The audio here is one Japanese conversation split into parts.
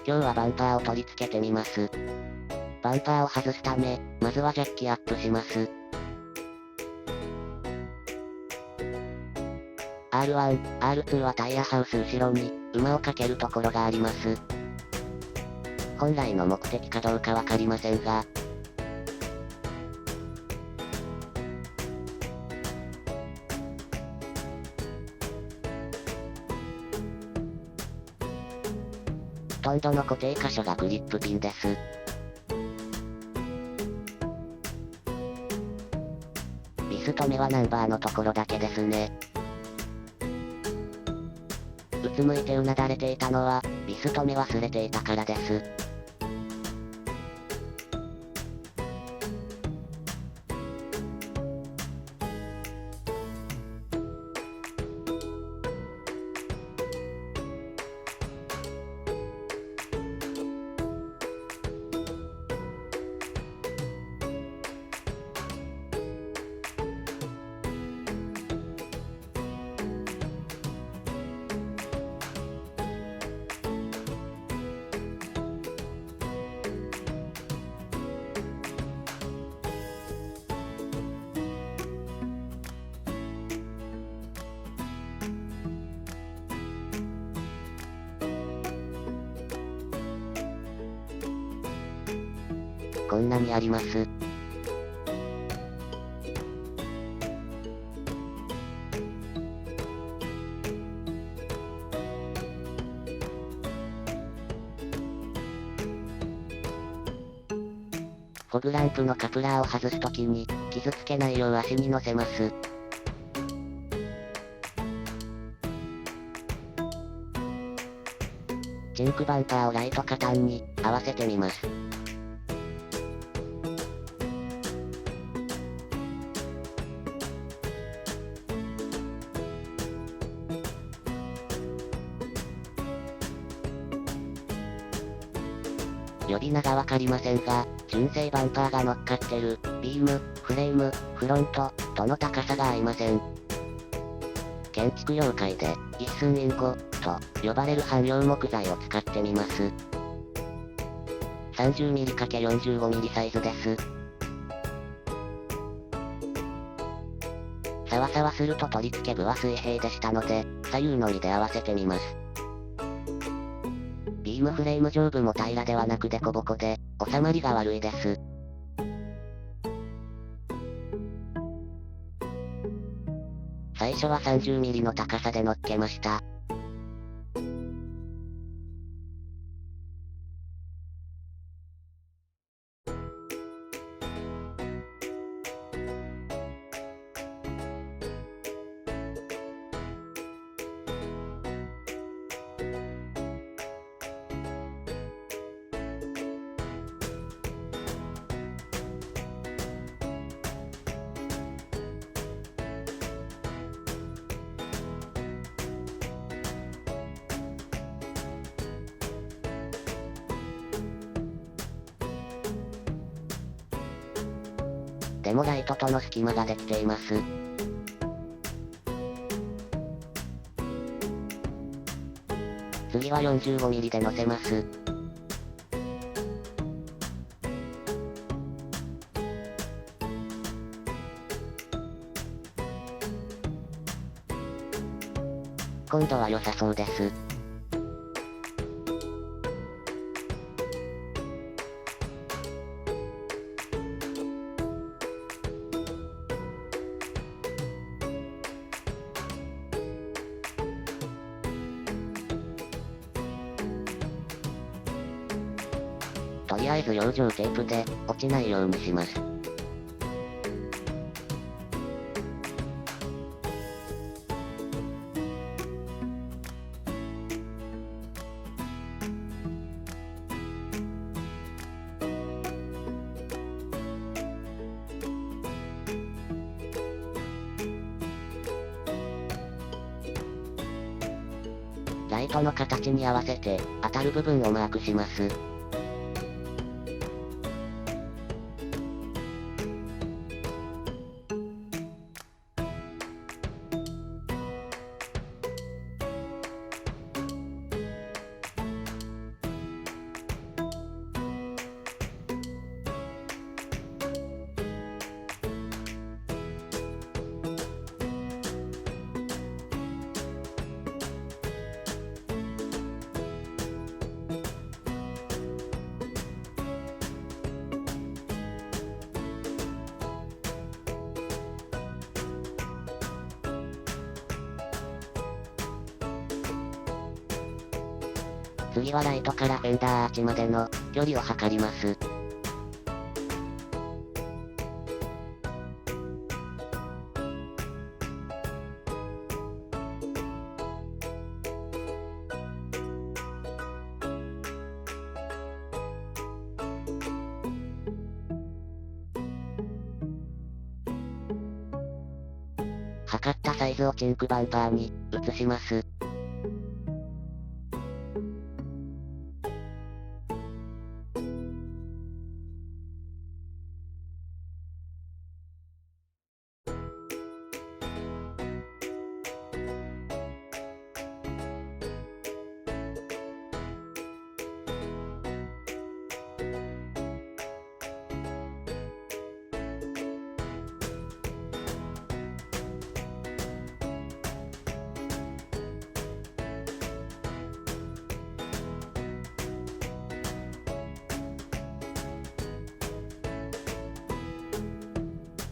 今日はバンパーを取り付けてみます。バンパーを外すため、まずはジャッキアップします。R1、R2 はタイヤハウス後ろに、馬をかけるところがあります。本来の目的かどうかわかりませんが、ほとんどの固定箇所がグリップピンです。ビス止めはナンバーのところだけですね。うつむいてうなだれていたのは、ビス止め忘れていたからです。こんなにあります。フォグランプのカプラーを外すときに、傷つけないよう足に乗せます。チンクバンパーをライト下端に合わせてみます。呼び名がわかりませんが、純正バンパーが乗っかってる、ビーム、フレーム、フロント、との高さが合いません。建築業界で、一寸インゴ、と呼ばれる汎用木材を使ってみます。30mm×45mm サイズです。サワサワすると取り付け部は水平でしたので、左右のみで合わせてみます。ビームフレーム上部も平らではなくデコボコで、収まりが悪いです。最初は 30mm の高さで乗っけました。でもライトとの隙間ができています。次は 45mm で乗せます。今度は良さそうです。とりあえず養生テープで落ちないようにします。ライトの形に合わせて当たる部分をマークします。次はライトからフェンダーアーチまでの距離を測ります。測ったサイズをチンクバンパーに移します。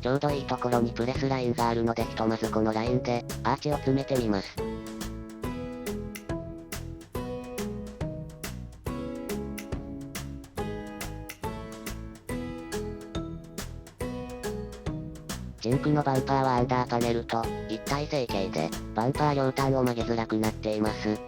ちょうどいいところにプレスラインがあるのでひとまずこのラインでアーチを詰めてみます。チンクのバンパーはアンダーパネルと一体成形でバンパー両端を曲げづらくなっています。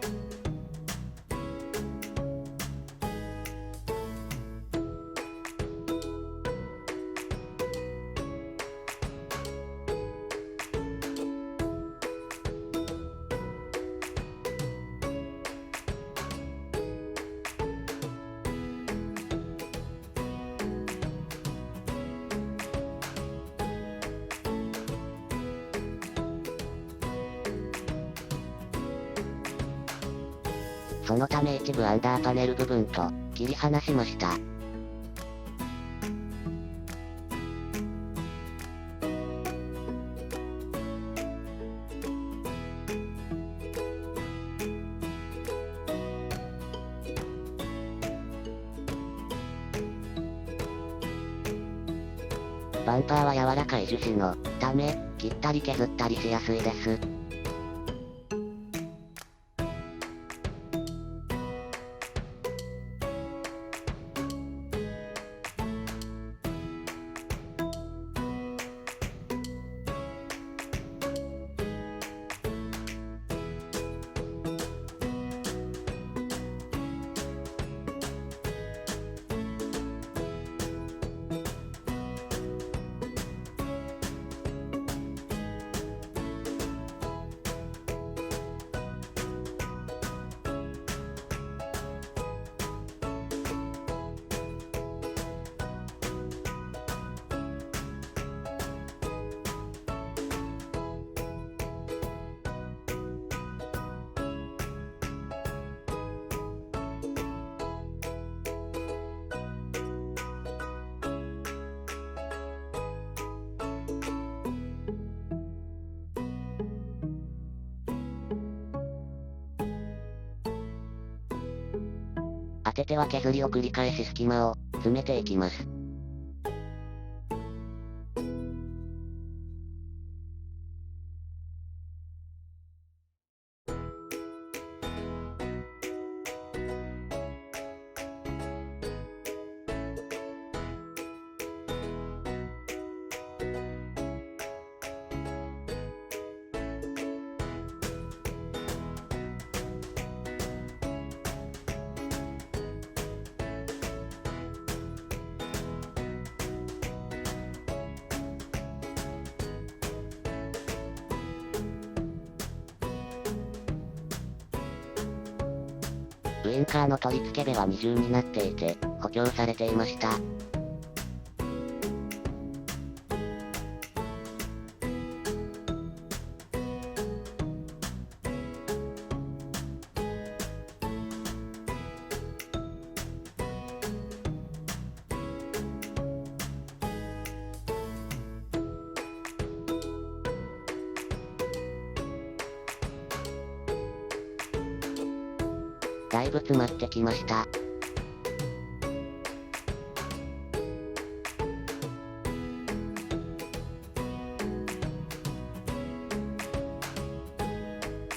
そのため一部アンダーパネル部分と切り離しました。バンパーは柔らかい樹脂のため、切ったり削ったりしやすいです。当てては削りを繰り返し隙間を詰めていきます。ウインカーの取り付け部は二重になっていて、補強されていました。だいぶ詰まってきました。フ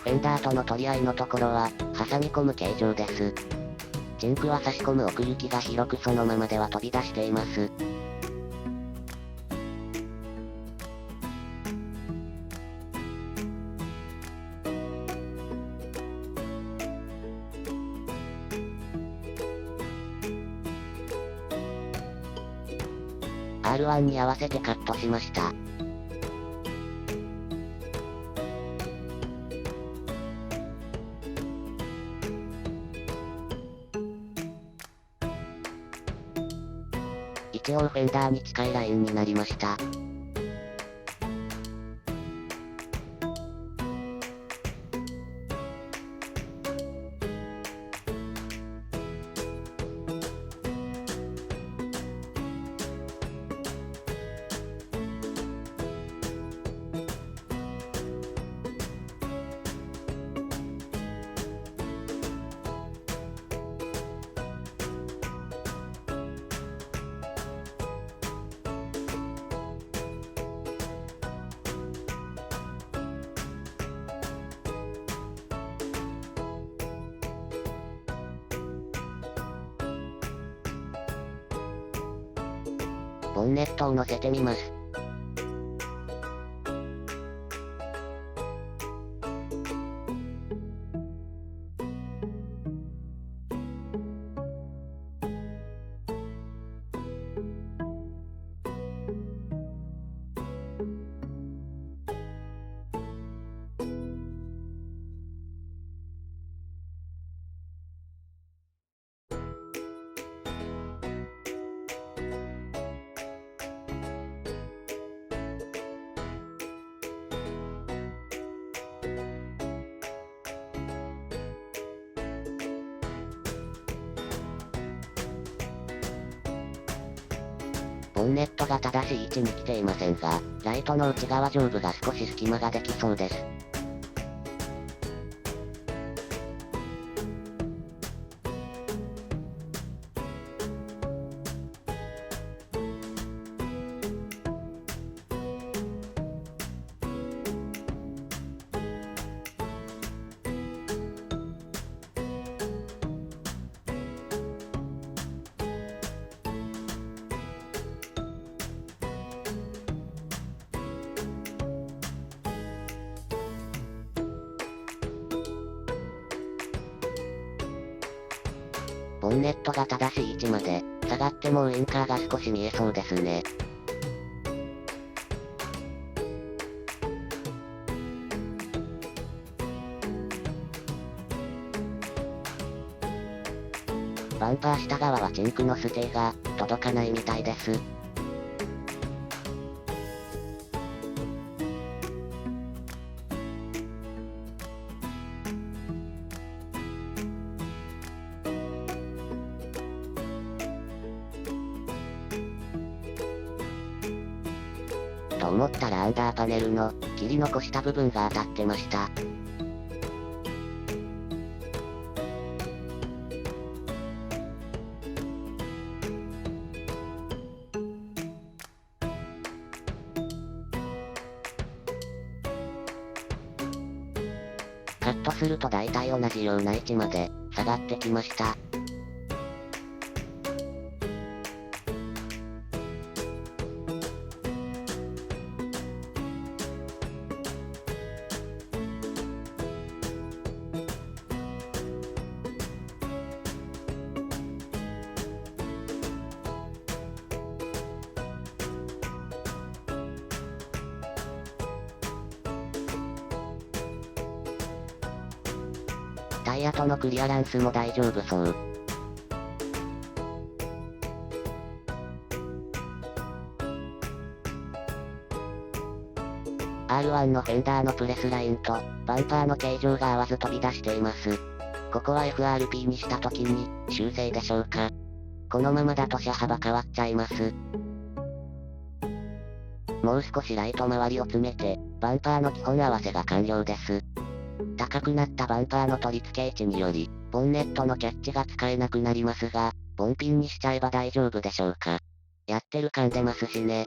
ェンダーとの取り合いのところは、挟み込む形状です。チンクは差し込む奥行きが広くそのままでは飛び出しています。R1 に合わせてカットしました。一応フェンダーに近いラインになりました。ボンネットを乗せてみます。ボンネットが正しい位置に来ていませんが、ライトの内側上部が少し隙間ができそうです。ボンネットが正しい位置まで下がってもウインカーが少し見えそうですね。バンパー下側はチンクのステイが届かないみたいです。と思ったらアンダーパネルの切り残した部分が当たってました。カットすると大体同じような位置まで下がってきました。タイヤとのクリアランスも大丈夫そう。R1 のフェンダーのプレスラインとバンパーの形状が合わず飛び出しています。ここは FRP にした時に修正でしょうか。このままだと車幅変わっちゃいます。もう少しライト周りを詰めてバンパーの基本合わせが完了です。高くなったバンパーの取り付け位置により、ボンネットのキャッチが使えなくなりますが、ボンピンにしちゃえば大丈夫でしょうか。やってる感出ますしね。